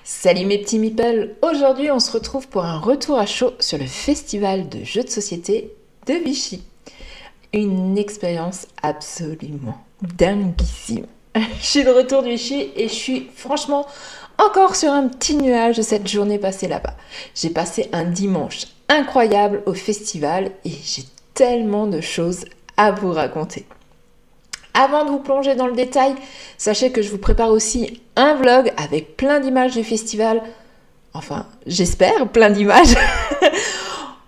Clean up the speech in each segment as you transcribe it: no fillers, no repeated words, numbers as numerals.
Salut mes petits meeples. Aujourd'hui on se retrouve pour un retour à chaud sur le festival de jeux de société de Vichy. Une expérience absolument dinguissime. Je suis de retour de Vichy et je suis franchement encore sur un petit nuage de cette journée passée là-bas. J'ai passé un dimanche incroyable au festival et j'ai tellement de choses à vous raconter. Avant de vous plonger dans le détail, sachez que je vous prépare aussi un vlog avec plein d'images du festival. Enfin, j'espère, plein d'images.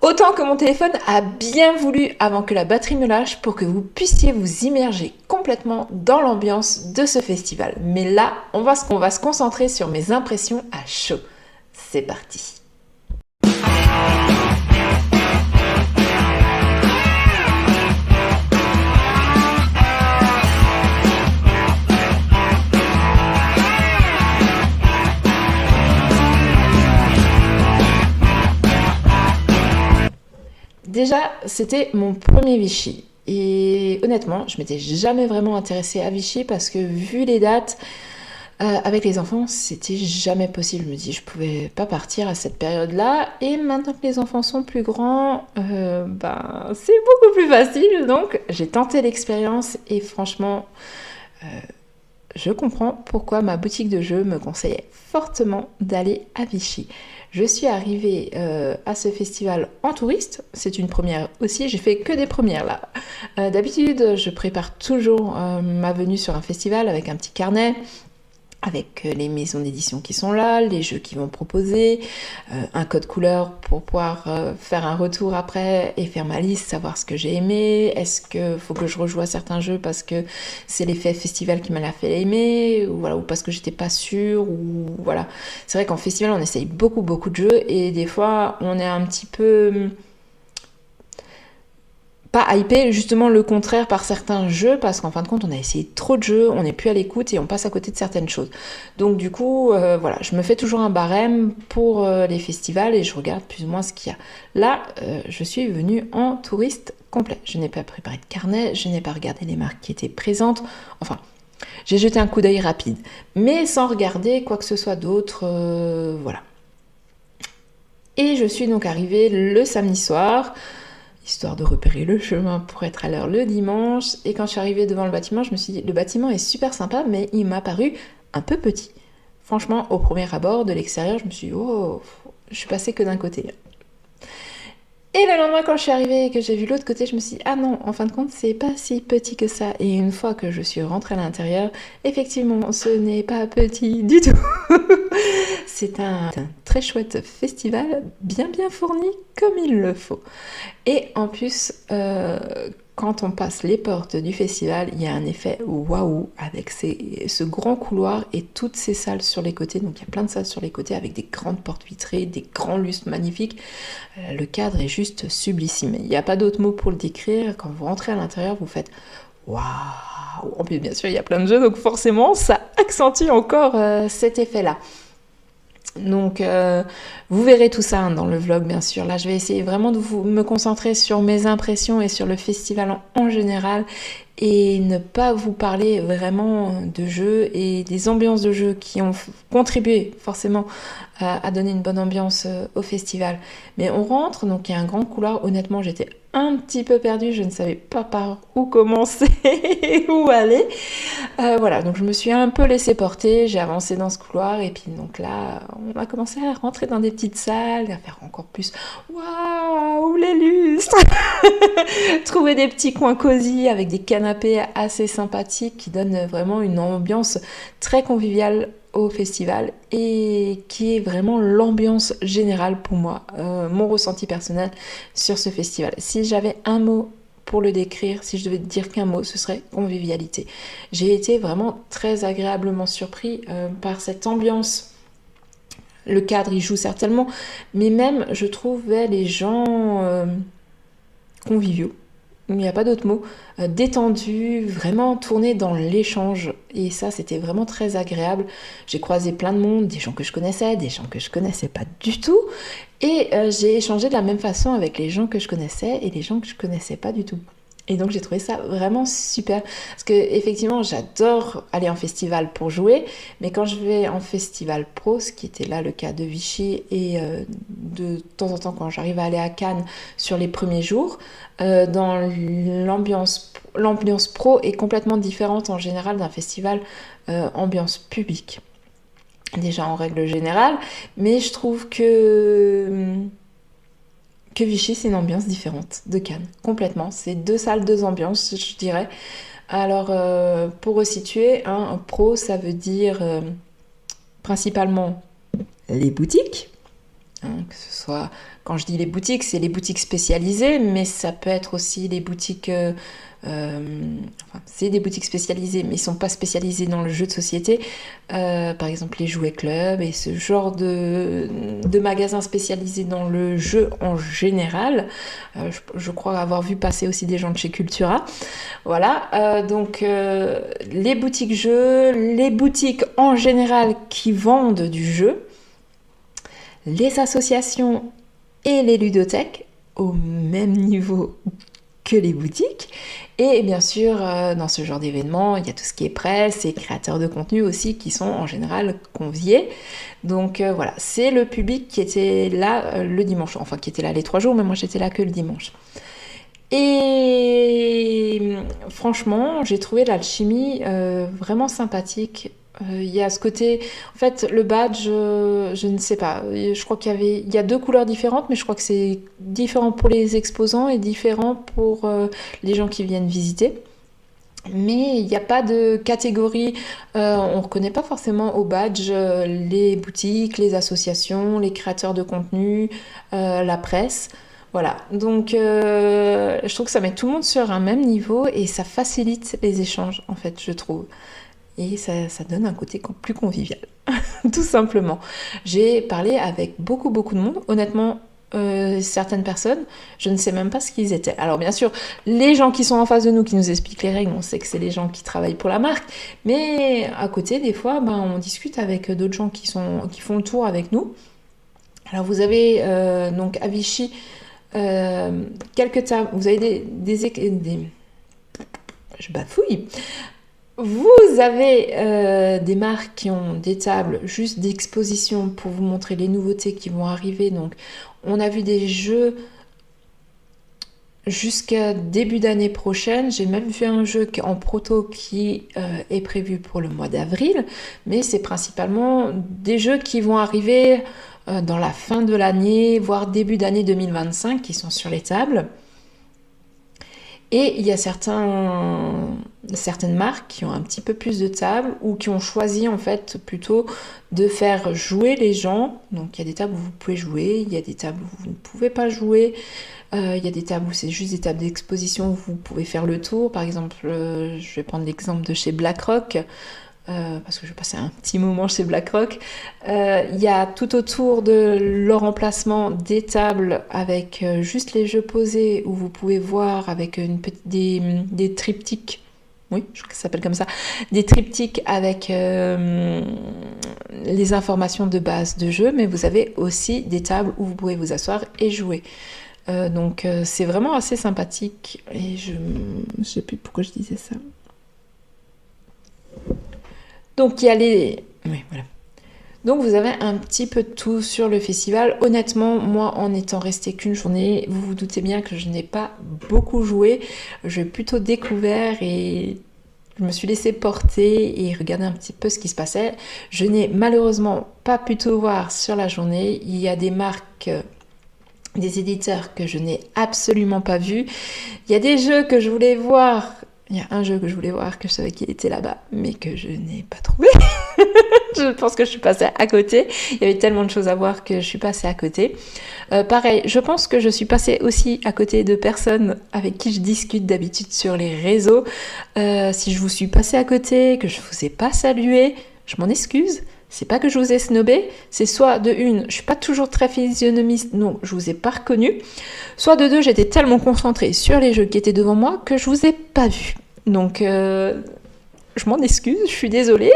Autant que mon téléphone a bien voulu avant que la batterie me lâche pour que vous puissiez vous immerger complètement dans l'ambiance de ce festival. Mais là, on va se concentrer sur mes impressions à chaud. C'est parti. Déjà, c'était mon premier Vichy. Et honnêtement, je m'étais jamais vraiment intéressée à Vichy parce que vu les dates, avec les enfants, c'était jamais possible. Je me dis, je pouvais pas partir à cette période-là. Et maintenant que les enfants sont plus grands, c'est beaucoup plus facile. Donc, j'ai tenté l'expérience et franchement, je comprends pourquoi ma boutique de jeux me conseillait fortement d'aller à Vichy. Je suis arrivée à ce festival en touriste, c'est une première aussi, j'ai fait que des premières là. D'habitude, je prépare toujours ma venue sur un festival avec un petit carnet, avec les maisons d'édition qui sont là, les jeux qu'ils vont proposer, un code couleur pour pouvoir faire un retour après et faire ma liste, savoir ce que j'ai aimé, est-ce qu'il faut que je rejoue à certains jeux parce que c'est l'effet festival qui m'a l'a fait aimer, ou, voilà, ou parce que j'étais pas sûre, ou voilà. C'est vrai qu'en festival on essaye beaucoup de jeux et des fois on est un petit peu pas hypé, justement le contraire par certains jeux, parce qu'en fin de compte on a essayé trop de jeux, on n'est plus à l'écoute et on passe à côté de certaines choses. Donc du coup, voilà, je me fais toujours un barème pour les festivals et je regarde plus ou moins ce qu'il y a. Là, je suis venue en touriste complet. Je n'ai pas préparé de carnet, je n'ai pas regardé les marques qui étaient présentes, enfin, j'ai jeté un coup d'œil rapide, mais sans regarder quoi que ce soit d'autre, voilà. Et je suis donc arrivée le samedi soir, histoire de repérer le chemin pour être à l'heure le dimanche. Et quand je suis arrivée devant le bâtiment, je me suis dit, le bâtiment est super sympa, mais il m'a paru un peu petit. Franchement, au premier abord, de l'extérieur, je me suis dit, oh, je suis passée que d'un côté. Et le lendemain, quand je suis arrivée et que j'ai vu l'autre côté, je me suis dit, ah non, en fin de compte, c'est pas si petit que ça. Et une fois que je suis rentrée à l'intérieur, effectivement, ce n'est pas petit du tout. C'est un très chouette festival, bien fourni, comme il le faut. Et en plus, quand on passe les portes du festival, il y a un effet waouh avec ce grand couloir et toutes ces salles sur les côtés. Donc il y a plein de salles sur les côtés avec des grandes portes vitrées, des grands lustres magnifiques. Le cadre est juste sublissime. Il n'y a pas d'autre mot pour le décrire. Quand vous rentrez à l'intérieur, vous faites waouh. En plus, bien sûr, il y a plein de jeux, donc forcément, ça accentue encore cet effet-là. Donc vous verrez tout ça dans le vlog bien sûr. Là je vais essayer vraiment de me concentrer sur mes impressions et sur le festival en général et ne pas vous parler vraiment de jeux et des ambiances de jeux qui ont contribué forcément à donner une bonne ambiance au festival. Mais on rentre, donc il y a un grand couloir, honnêtement j'étais un petit peu perdue, je ne savais pas par où commencer et où aller. Voilà, donc je me suis un peu laissée porter, j'ai avancé dans ce couloir et puis donc là, on a commencé à rentrer dans des petites salles, à faire encore plus waouh, les lustres. Trouver des petits coins cosy avec des canapés assez sympathiques qui donnent vraiment une ambiance très conviviale au festival et qui est vraiment l'ambiance générale pour moi, mon ressenti personnel sur ce festival. Si j'avais un mot pour le décrire, si je devais dire qu'un mot, ce serait convivialité. J'ai été vraiment très agréablement surpris par cette ambiance. Le cadre, il joue certainement, mais même, je trouvais les gens conviviaux. Il n'y a pas d'autre mot, détendu, vraiment tourné dans l'échange. Et ça, c'était vraiment très agréable. J'ai croisé plein de monde, des gens que je connaissais, des gens que je connaissais pas du tout. Et j'ai échangé de la même façon avec les gens que je connaissais et les gens que je connaissais pas du tout. Et donc j'ai trouvé ça vraiment super parce que effectivement j'adore aller en festival pour jouer, mais quand je vais en festival pro, ce qui était là le cas de Vichy et de temps en temps quand j'arrive à aller à Cannes sur les premiers jours, dans l'ambiance pro est complètement différente en général d'un festival ambiance publique. Déjà en règle générale, mais je trouve que Vichy, c'est une ambiance différente de Cannes, complètement. C'est deux salles, deux ambiances, je dirais. Alors, pour resituer, hein, un pro, ça veut dire principalement les boutiques. Hein, que ce soit, quand je dis les boutiques, c'est les boutiques spécialisées, mais ça peut être aussi les boutiques... enfin, c'est des boutiques spécialisées, mais ils ne sont pas spécialisés dans le jeu de société. Par exemple, les jouets clubs et ce genre de magasins spécialisés dans le jeu en général. Je crois avoir vu passer aussi des gens de chez Cultura. Voilà, donc les boutiques jeux, les boutiques en général qui vendent du jeu, les associations et les ludothèques au même niveau que les boutiques. Et bien sûr, dans ce genre d'événement, il y a tout ce qui est presse et créateurs de contenu aussi qui sont en général conviés. Donc voilà, c'est le public qui était là le dimanche, enfin qui était là les 3 jours, mais moi j'étais là que le dimanche. Et franchement, j'ai trouvé l'alchimie vraiment sympathique. Il y a ce côté, en fait, le badge, je ne sais pas. Je crois il y a 2 couleurs différentes, mais je crois que c'est différent pour les exposants et différent pour les gens qui viennent visiter. Mais il n'y a pas de catégorie, on ne reconnaît pas forcément au badge les boutiques, les associations, les créateurs de contenu, la presse. Voilà, donc je trouve que ça met tout le monde sur un même niveau et ça facilite les échanges, en fait, je trouve. Et ça donne un côté plus convivial, tout simplement. J'ai parlé avec beaucoup de monde. Honnêtement, certaines personnes, je ne sais même pas ce qu'ils étaient. Alors bien sûr, les gens qui sont en face de nous, qui nous expliquent les règles, on sait que c'est les gens qui travaillent pour la marque. Mais à côté, des fois, on discute avec d'autres gens qui font le tour avec nous. Alors vous avez donc à Vichy quelques tables. Vous avez je bafouille. Vous avez des marques qui ont des tables juste d'exposition pour vous montrer les nouveautés qui vont arriver. Donc, on a vu des jeux jusqu'à début d'année prochaine. J'ai même vu un jeu en proto qui est prévu pour le mois d'avril. Mais c'est principalement des jeux qui vont arriver dans la fin de l'année, voire début d'année 2025 qui sont sur les tables. Et il y a certaines marques qui ont un petit peu plus de tables ou qui ont choisi en fait plutôt de faire jouer les gens. Donc il y a des tables où vous pouvez jouer, il y a des tables où vous ne pouvez pas jouer, il y a des tables où c'est juste des tables d'exposition où vous pouvez faire le tour. Par exemple, je vais prendre l'exemple de chez BlackRock. Parce que je passais un petit moment chez BlackRock. Il y a tout autour de leur emplacement des tables avec juste les jeux posés où vous pouvez voir avec des triptyques. Oui, je crois que ça s'appelle comme ça. Des triptyques avec les informations de base de jeu, mais vous avez aussi des tables où vous pouvez vous asseoir et jouer. Donc c'est vraiment assez sympathique et je sais plus pourquoi je disais ça. Donc il y a les... Oui, voilà. Donc vous avez un petit peu de tout sur le festival. Honnêtement, moi en étant restée qu'une journée, vous vous doutez bien que je n'ai pas beaucoup joué. J'ai plutôt découvert et je me suis laissée porter et regarder un petit peu ce qui se passait. Je n'ai malheureusement pas pu tout voir sur la journée. Il y a des marques, des éditeurs que je n'ai absolument pas vus. Il y a des jeux que je voulais voir. Il y a un jeu que je voulais voir, que je savais qu'il était là-bas, mais que je n'ai pas trouvé. Je pense que je suis passée à côté. Il y avait tellement de choses à voir que je suis passée à côté. Pareil, je pense que je suis passée aussi à côté de personnes avec qui je discute d'habitude sur les réseaux. Si je vous suis passée à côté, que je vous ai pas salué, je m'en excuse. C'est pas que je vous ai snobé, c'est soit de une, je suis pas toujours très physionomiste, non, je vous ai pas reconnu. Soit de deux, j'étais tellement concentrée sur les jeux qui étaient devant moi que je vous ai pas vu. Donc, je m'en excuse, je suis désolée.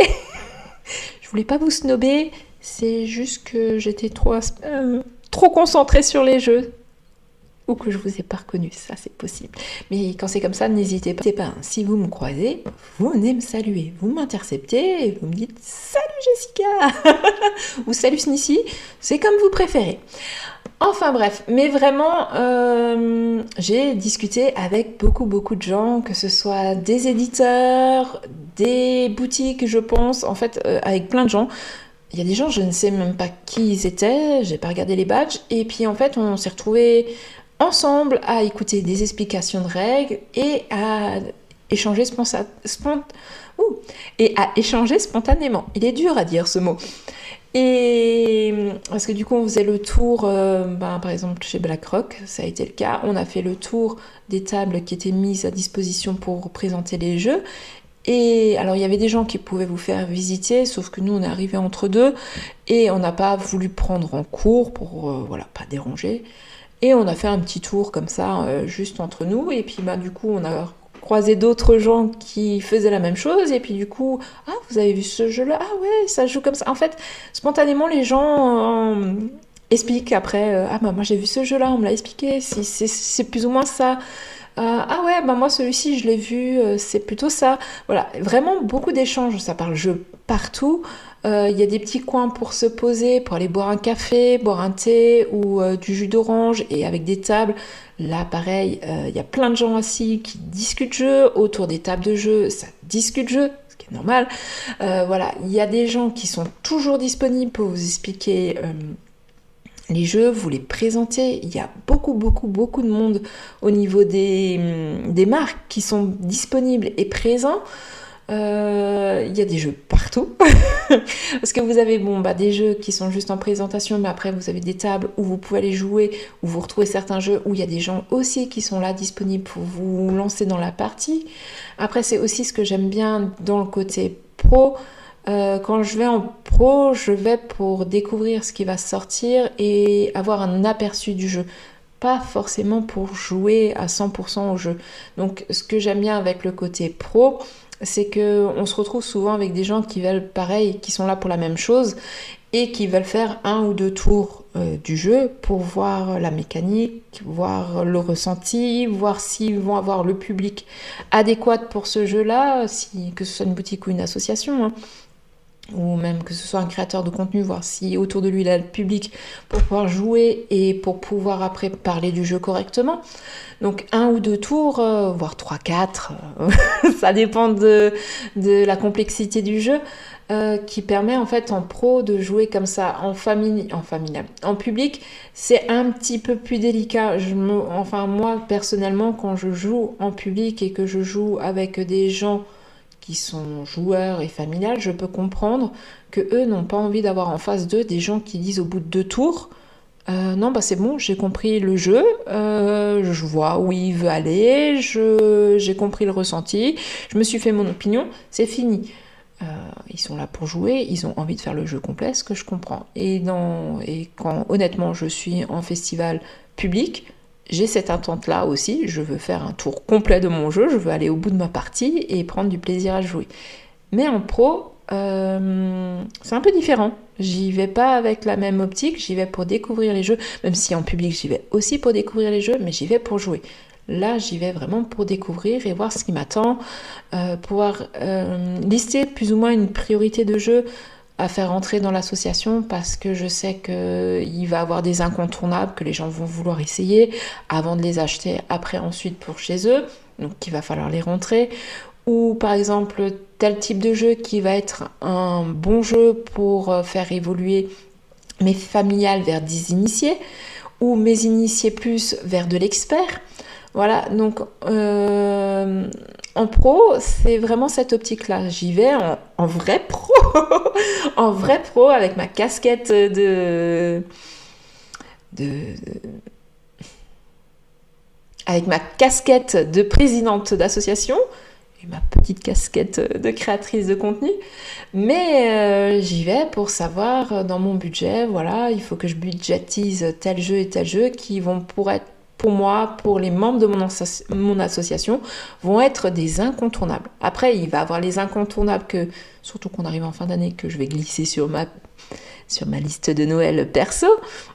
Je voulais pas vous snobber, c'est juste que j'étais trop concentrée sur les jeux. ou que je vous ai pas reconnu, ça c'est possible. Mais quand c'est comme ça, n'hésitez pas. Hein. Si vous me croisez, vous venez me saluer, vous m'interceptez et vous me dites salut Jessica ou salut Snissy, c'est comme vous préférez. Enfin bref, mais vraiment, j'ai discuté avec beaucoup de gens, que ce soit des éditeurs, des boutiques, je pense, en fait, avec plein de gens. Il y a des gens, je ne sais même pas qui ils étaient, j'ai pas regardé les badges, et puis en fait, on s'est retrouvés ensemble à écouter des explications de règles et à échanger spontanément. Il est dur à dire ce mot. Et parce que du coup on faisait le tour, par exemple chez BlackRock, ça a été le cas, on a fait le tour des tables qui étaient mises à disposition pour présenter les jeux. Et alors il y avait des gens qui pouvaient vous faire visiter, sauf que nous on est arrivés entre deux et on n'a pas voulu prendre en cours pour pas déranger. Et on a fait un petit tour comme ça, juste entre nous, et puis du coup on a croisé d'autres gens qui faisaient la même chose, et puis du coup, ah vous avez vu ce jeu-là, ah ouais, ça joue comme ça. En fait, spontanément les gens expliquent après, moi j'ai vu ce jeu-là, on me l'a expliqué, si c'est plus ou moins ça. Ah ouais, moi celui-ci je l'ai vu, c'est plutôt ça. Voilà, vraiment beaucoup d'échanges, ça parle jeu partout. Il y a des petits coins pour se poser, pour aller boire un café, boire un thé ou du jus d'orange, et avec des tables. Là pareil, il y a plein de gens assis qui discutent jeu, autour des tables de jeu, ça discute jeu, ce qui est normal. Voilà, il y a des gens qui sont toujours disponibles pour vous expliquer les jeux, vous les présentez. Il y a beaucoup de monde au niveau des marques qui sont disponibles et présents. Il y a des jeux partout parce que vous avez des jeux qui sont juste en présentation, mais après vous avez des tables où vous pouvez aller jouer, où vous retrouvez certains jeux où il y a des gens aussi qui sont là disponibles pour vous lancer dans la partie. Après c'est aussi ce que j'aime bien dans le côté pro. Quand je vais en pro, je vais pour découvrir ce qui va sortir et avoir un aperçu du jeu. Pas forcément pour jouer à 100% au jeu. Donc ce que j'aime bien avec le côté pro, c'est qu'on se retrouve souvent avec des gens qui veulent pareil, qui sont là pour la même chose et qui veulent faire 1 ou 2 tours du jeu pour voir la mécanique, voir le ressenti, voir s'ils vont avoir le public adéquat pour ce jeu-là, que ce soit une boutique ou une association, hein. Ou même que ce soit un créateur de contenu, voir si autour de lui il a le public pour pouvoir jouer et pour pouvoir après parler du jeu correctement. Donc 1 ou 2 tours, voire 3, 4, ça dépend de la complexité du jeu, qui permet en fait en pro de jouer comme ça, en familial. En public, c'est un petit peu plus délicat. Moi personnellement, quand je joue en public et que je joue avec des gens qui sont joueurs et familiales, je peux comprendre que eux n'ont pas envie d'avoir en face d'eux des gens qui disent au bout de 2 tours non c'est bon, j'ai compris le jeu, je vois où il veut aller, j'ai compris le ressenti, je me suis fait mon opinion, c'est fini. Ils sont là pour jouer, ils ont envie de faire le jeu complet, ce que je comprends. Et quand honnêtement je suis en festival public, j'ai cette attente-là aussi, je veux faire un tour complet de mon jeu, je veux aller au bout de ma partie et prendre du plaisir à jouer. Mais en pro, c'est un peu différent. J'y vais pas avec la même optique, j'y vais pour découvrir les jeux, même si en public j'y vais aussi pour découvrir les jeux, mais j'y vais pour jouer. Là, j'y vais vraiment pour découvrir et voir ce qui m'attend, pouvoir lister plus ou moins une priorité de jeu à faire entrer dans l'association parce que je sais qu'il va y avoir des incontournables que les gens vont vouloir essayer avant de les acheter après ensuite pour chez eux, donc il va falloir les rentrer. Ou par exemple tel type de jeu qui va être un bon jeu pour faire évoluer mes familiales vers des initiés ou mes initiés plus vers de l'expert. Voilà, donc en pro, c'est vraiment cette optique-là. J'y vais en vrai pro, en vrai pro avec ma casquette avec ma casquette de présidente d'association et ma petite casquette de créatrice de contenu. Mais j'y vais pour savoir dans mon budget, voilà, il faut que je budgétise tel jeu et tel jeu qui vont pour être pour moi, pour les membres de mon association, vont être des incontournables. Après, il va y avoir les incontournables que, surtout qu'on arrive en fin d'année, que je vais glisser sur ma liste de Noël perso,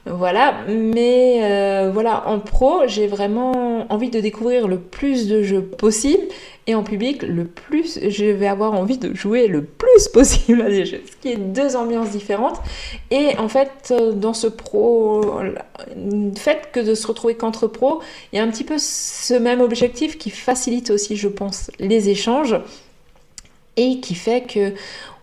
voilà, mais voilà, en pro, j'ai vraiment envie de découvrir le plus de jeux possible, et en public, je vais avoir envie de jouer le plus possible à des jeux, ce qui est deux ambiances différentes, et en fait, dans ce pro, le fait que de se retrouver qu'entre pros, il y a un petit peu ce même objectif qui facilite aussi, je pense, les échanges, et qui fait que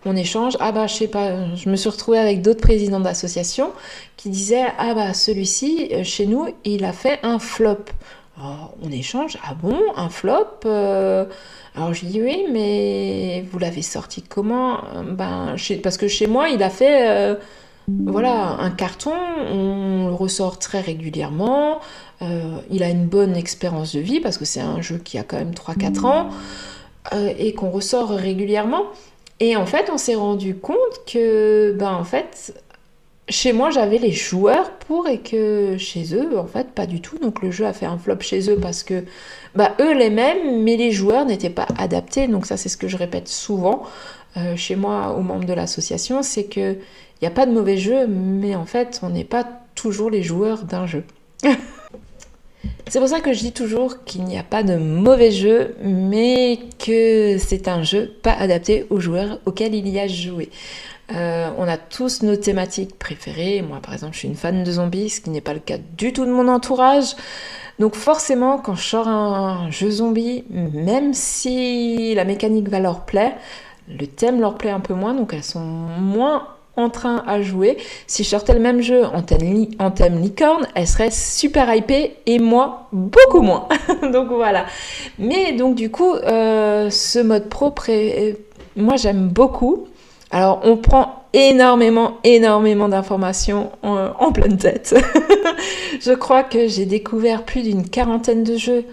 on échange. Ah bah je sais pas, je me suis retrouvée avec d'autres présidents d'associations qui disaient ah bah celui-ci chez nous il a fait un flop. Alors, on échange, ah bon, un flop alors je dis oui, mais vous l'avez sorti comment? Parce que chez moi il a fait voilà, un carton, on le ressort très régulièrement, il a une bonne expérience de vie parce que c'est un jeu qui a quand même 3-4 ans, et qu'on ressort régulièrement. Et en fait, on s'est rendu compte que, en fait, chez moi, j'avais les joueurs pour et que chez eux, en fait, pas du tout. Donc le jeu a fait un flop chez eux parce que, eux les mêmes, mais les joueurs n'étaient pas adaptés. Donc ça, c'est ce que je répète souvent chez moi aux membres de l'association, c'est que il n'y a pas de mauvais jeu, mais en fait, on n'est pas toujours les joueurs d'un jeu. C'est pour ça que je dis toujours qu'il n'y a pas de mauvais jeu, mais que c'est un jeu pas adapté aux joueurs auxquels il y a joué. On a tous nos thématiques préférées. Moi, par exemple, je suis une fan de zombies, ce qui n'est pas le cas du tout de mon entourage. Donc forcément, quand je sors un jeu zombie, même si la mécanique va leur plaire, le thème leur plaît un peu moins, donc elles sont moins en train à jouer. Si je sortais le même jeu en thème licorne, elle serait super hypée et moi beaucoup moins. Donc voilà. Mais donc du coup, ce mode pro, moi j'aime beaucoup. Alors on prend énormément d'informations en pleine tête. Je crois que j'ai découvert plus d'une quarantaine de jeux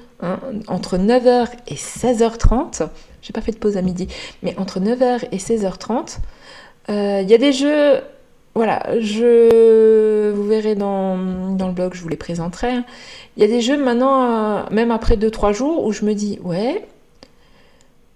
entre 9h et 16h30. J'ai pas fait de pause à midi, mais entre 9h et 16h30. Il y a des jeux, voilà, vous verrez dans le blog, je vous les présenterai. Il y a des jeux maintenant, même après 2-3 jours, où je me dis, ouais,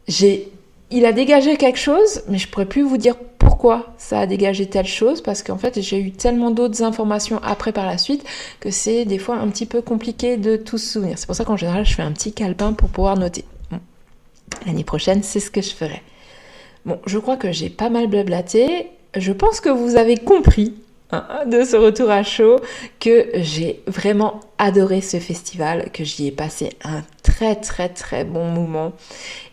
il a dégagé quelque chose, mais je pourrais plus vous dire pourquoi ça a dégagé telle chose, parce qu'en fait, j'ai eu tellement d'autres informations après par la suite, que c'est des fois un petit peu compliqué de tout se souvenir. C'est pour ça qu'en général, je fais un petit calepin pour pouvoir noter. Bon. L'année prochaine, c'est ce que je ferai. Bon, je crois que j'ai pas mal blablaté. Je pense que vous avez compris de ce retour à chaud que j'ai vraiment adoré ce festival, que j'y ai passé un très bon moment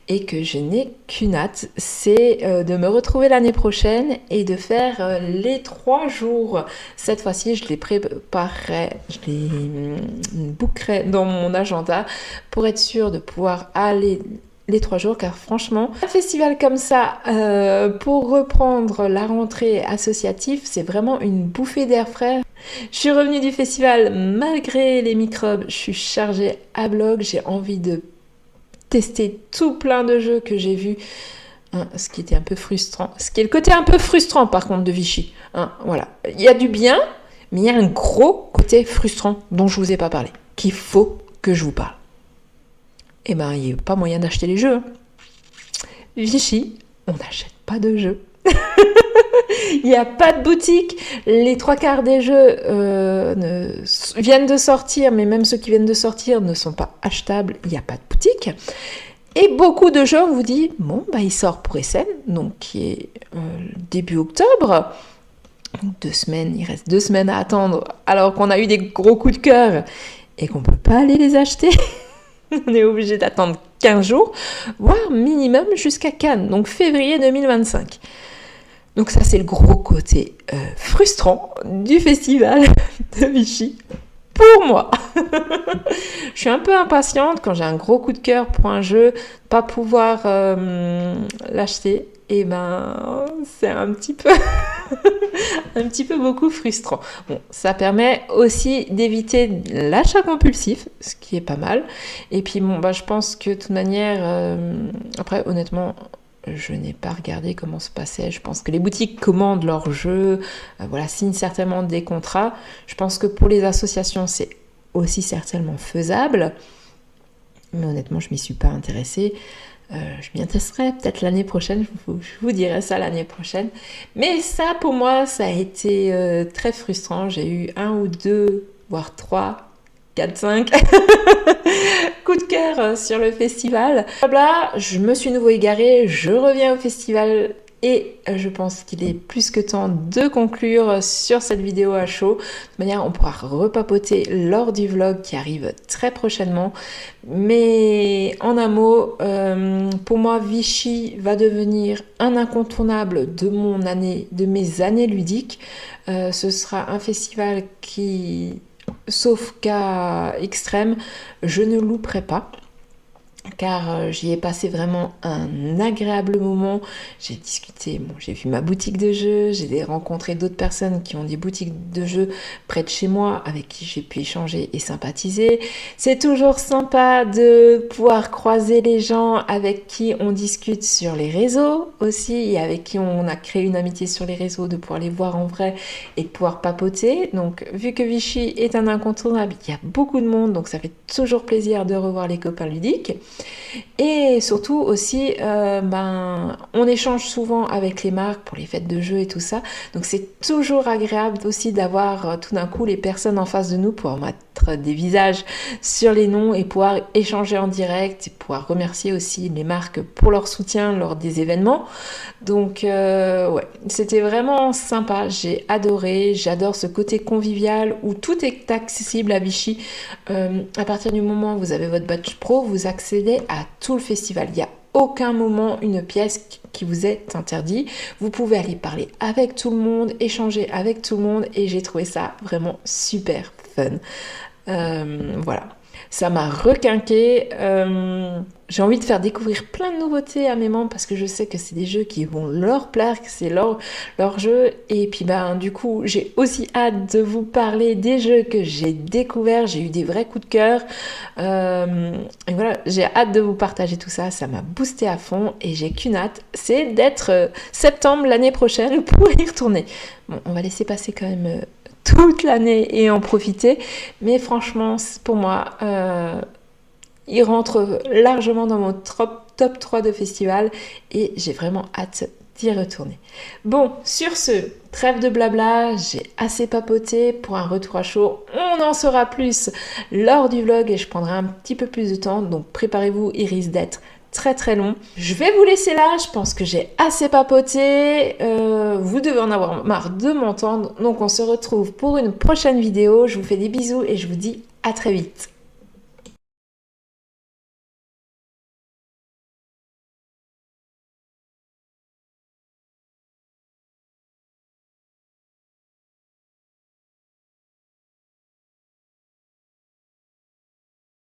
et que je n'ai qu'une hâte, c'est de me retrouver l'année prochaine et de faire les 3 jours. Cette fois-ci, je les préparerai, je les bookerai dans mon agenda pour être sûre de pouvoir aller les 3 jours, car franchement, un festival comme ça, pour reprendre la rentrée associative, c'est vraiment une bouffée d'air frais. Je suis revenue du festival malgré les microbes, je suis chargée à bloc, j'ai envie de tester tout plein de jeux que j'ai vus, ce qui était un peu frustrant. Ce qui est le côté un peu frustrant par contre de Vichy. Voilà. Il y a du bien, mais il y a un gros côté frustrant dont je vous ai pas parlé, qu'il faut que je vous parle. Il n'y a pas moyen d'acheter les jeux. Vichy, on n'achète pas de jeux. Il n'y a pas de boutique. Les 3/4 des jeux viennent de sortir, mais même ceux qui viennent de sortir ne sont pas achetables. Il n'y a pas de boutique. Et beaucoup de jeux, on vous dit, il sort pour Essen, donc qui est début octobre. 2 semaines, il reste 2 semaines à attendre, alors qu'on a eu des gros coups de cœur et qu'on ne peut pas aller les acheter. On est obligé d'attendre 15 jours, voire minimum jusqu'à Cannes, donc février 2025. Donc ça, c'est le gros côté frustrant du festival de Vichy pour moi. Je suis un peu impatiente quand j'ai un gros coup de cœur pour un jeu, pas pouvoir l'acheter. Et c'est un petit peu un petit peu beaucoup frustrant. Bon, ça permet aussi d'éviter l'achat compulsif, ce qui est pas mal. Et puis je pense que de toute manière, après honnêtement, je n'ai pas regardé comment se passait. Je pense que les boutiques commandent leurs jeux, signent certainement des contrats. Je pense que pour les associations, c'est aussi certainement faisable. Mais honnêtement, je m'y suis pas intéressée. Je m'y intéresserai peut-être l'année prochaine, je vous dirai ça l'année prochaine. Mais ça, pour moi, ça a été très frustrant. J'ai eu 1 ou 2, voire 3, 4, 5 coups de cœur sur le festival. Blabla, je me suis nouveau égarée, je reviens au festival et je pense qu'il est plus que temps de conclure sur cette vidéo à chaud. De toute manière, on pourra repapoter lors du vlog qui arrive très prochainement. Mais en un mot, pour moi, Vichy va devenir un incontournable de mes années ludiques. Ce sera un festival qui, sauf cas extrême, je ne louperai pas. Car j'y ai passé vraiment un agréable moment. J'ai discuté, bon, j'ai vu ma boutique de jeux, j'ai rencontré d'autres personnes qui ont des boutiques de jeux près de chez moi avec qui j'ai pu échanger et sympathiser. C'est toujours sympa de pouvoir croiser les gens avec qui on discute sur les réseaux aussi et avec qui on a créé une amitié sur les réseaux, de pouvoir les voir en vrai et de pouvoir papoter. Donc vu que Vichy est un incontournable, il y a beaucoup de monde, donc ça fait toujours plaisir de revoir les copains ludiques. Et surtout aussi, on échange souvent avec les marques pour les fêtes de jeux et tout ça. Donc c'est toujours agréable aussi d'avoir tout d'un coup les personnes en face de nous pour mettre des visages sur les noms et pouvoir échanger en direct et pouvoir remercier aussi les marques pour leur soutien lors des événements. Donc ouais, c'était vraiment sympa, j'ai adoré, j'adore ce côté convivial où tout est accessible à Vichy. À partir du moment où vous avez votre badge pro, vous accédez à tout le festival. Il n'y a aucun moment, une pièce qui vous est interdit. Vous pouvez aller parler avec tout le monde, échanger avec tout le monde et j'ai trouvé ça vraiment super fun. Voilà. Ça m'a requinqué. J'ai envie de faire découvrir plein de nouveautés à mes membres parce que je sais que c'est des jeux qui vont leur plaire, que c'est leur jeu. Et puis du coup, j'ai aussi hâte de vous parler des jeux que j'ai découverts. J'ai eu des vrais coups de cœur. Et voilà, j'ai hâte de vous partager tout ça. Ça m'a boosté à fond et j'ai qu'une hâte, c'est d'être septembre l'année prochaine pour y retourner. Bon, on va laisser passer quand même toute l'année et en profiter. Mais franchement, pour moi, il rentre largement dans mon top 3 de festival et j'ai vraiment hâte d'y retourner. Bon, sur ce, trêve de blabla, j'ai assez papoté pour un retour à chaud. On en saura plus lors du vlog et je prendrai un petit peu plus de temps, donc préparez-vous, il risque d'être très long. Je vais vous laisser là, je pense que j'ai assez papoté, vous devez en avoir marre de m'entendre, donc on se retrouve pour une prochaine vidéo. Je vous fais des bisous et je vous dis à très vite.